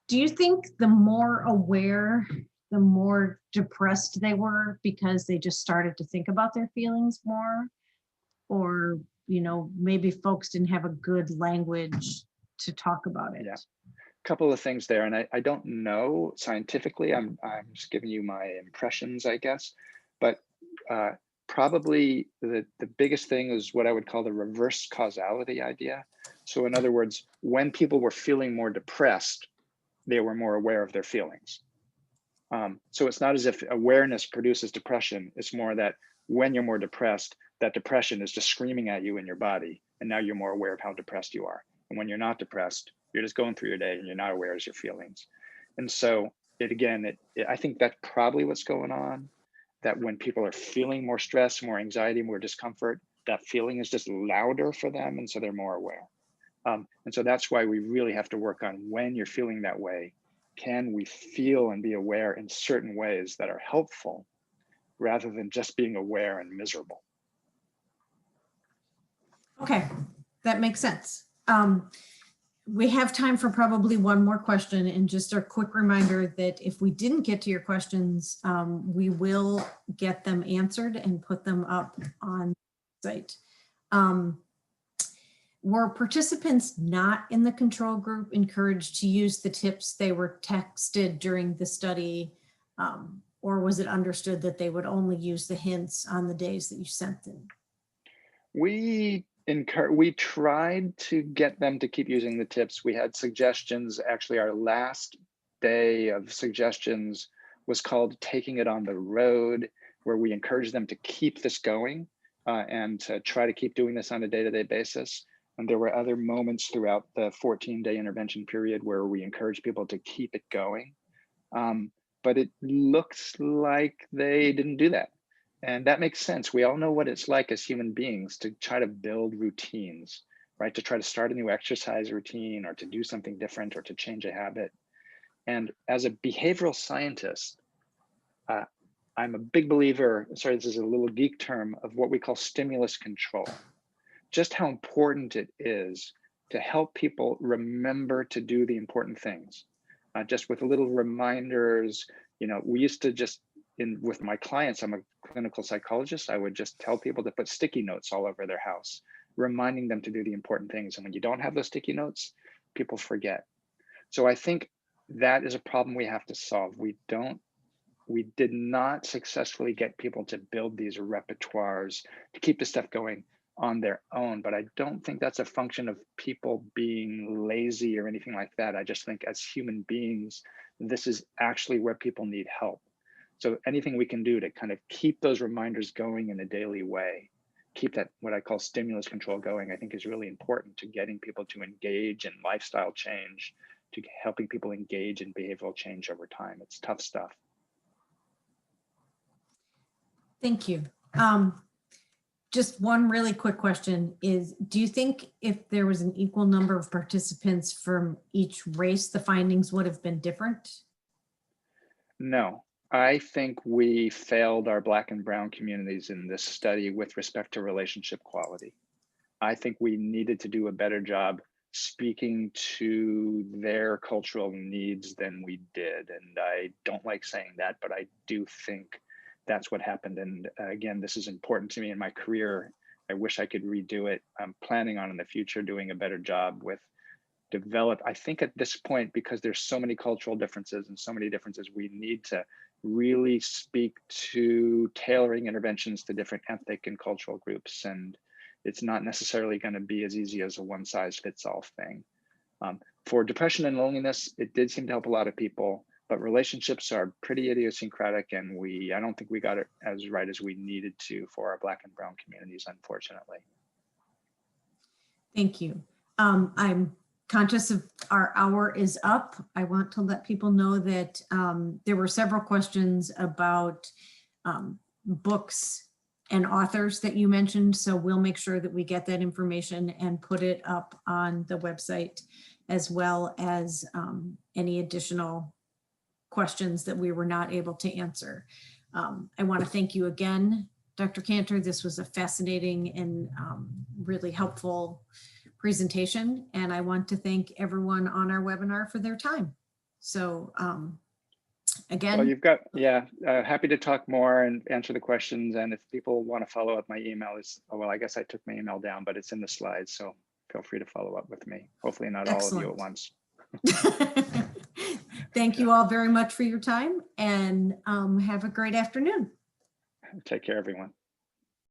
Do you think the more aware, the more depressed they were because they just started to think about their feelings more? Or, maybe folks didn't have a good language to talk about it? Yeah. Couple of things there, and I don't know scientifically. I'm just giving you my impressions, I guess. But probably the biggest thing is what I would call the reverse causality idea. So in other words, when people were feeling more depressed, they were more aware of their feelings. So it's not as if awareness produces depression. It's more that when you're more depressed, that depression is just screaming at you in your body, and now you're more aware of how depressed you are. And when you're not depressed, you're just going through your day and you're not aware of your feelings. And so I think that's probably what's going on, that when people are feeling more stress, more anxiety, more discomfort, that feeling is just louder for them. And so they're more aware. And so that's why we really have to work on when you're feeling that way. Can we feel and be aware in certain ways that are helpful rather than just being aware and miserable? Okay, that makes sense. We have time for probably one more question, and just a quick reminder that if we didn't get to your questions, we will get them answered and put them up on the site. Were participants not in the control group encouraged to use the tips they were texted during the study, or was it understood that they would only use the hints on the days that you sent them? We tried to get them to keep using the tips. We had suggestions. Actually, our last day of suggestions was called Taking It on the Road, where we encouraged them to keep this going and to try to keep doing this on a day-to-day basis. And there were other moments throughout the 14-day intervention period where we encouraged people to keep it going. But it looks like they didn't do that. And that makes sense. We all know what it's like as human beings to try to build routines, right? To try to start a new exercise routine or to do something different or to change a habit. And as a behavioral scientist, I'm a big believer, sorry, this is a little geek term, of what we call stimulus control. Just how important it is to help people remember to do the important things. Just with little reminders, we used to just, with my clients, I'm a clinical psychologist, I would just tell people to put sticky notes all over their house, reminding them to do the important things. And when you don't have those sticky notes, people forget. So I think that is a problem we have to solve. We did not successfully get people to build these repertoires to keep the stuff going on their own, but I don't think that's a function of people being lazy or anything like that. I just think as human beings, this is actually where people need help. So anything we can do to kind of keep those reminders going in a daily way, keep that what I call stimulus control going, I think is really important to getting people to engage in lifestyle change, to helping people engage in behavioral change over time. It's tough stuff. Thank you. Just one really quick question is, do you think if there was an equal number of participants from each race, the findings would have been different? No, I think we failed our Black and Brown communities in this study with respect to relationship quality. I think we needed to do a better job speaking to their cultural needs than we did. And I don't like saying that, but I do think that's what happened. And again, this is important to me in my career. I wish I could redo it. I'm planning on in the future doing a better job with I think at this point, because there's so many cultural differences and so many differences, we need to really speak to tailoring interventions to different ethnic and cultural groups. And it's not necessarily going to be as easy as a one size fits all thing. For depression and loneliness, it did seem to help a lot of people, but relationships are pretty idiosyncratic, and I don't think we got it as right as we needed to for our Black and brown communities, unfortunately. Thank you. I'm conscious of our hour is up. I want to let people know that there were several questions about books and authors that you mentioned. So we'll make sure that we get that information and put it up on the website, as well as any additional questions that we were not able to answer. I want to thank you again, Dr. Kanter. This was a fascinating and really helpful presentation, and I want to thank everyone on our webinar for their time. So again, well, you've got, happy to talk more and answer the questions. And if people want to follow up, my email is, well, I guess I took my email down, but it's in the slides. So feel free to follow up with me. Hopefully not excellent. all of you at once. Thank you all very much for your time, and have a great afternoon. Take care, everyone.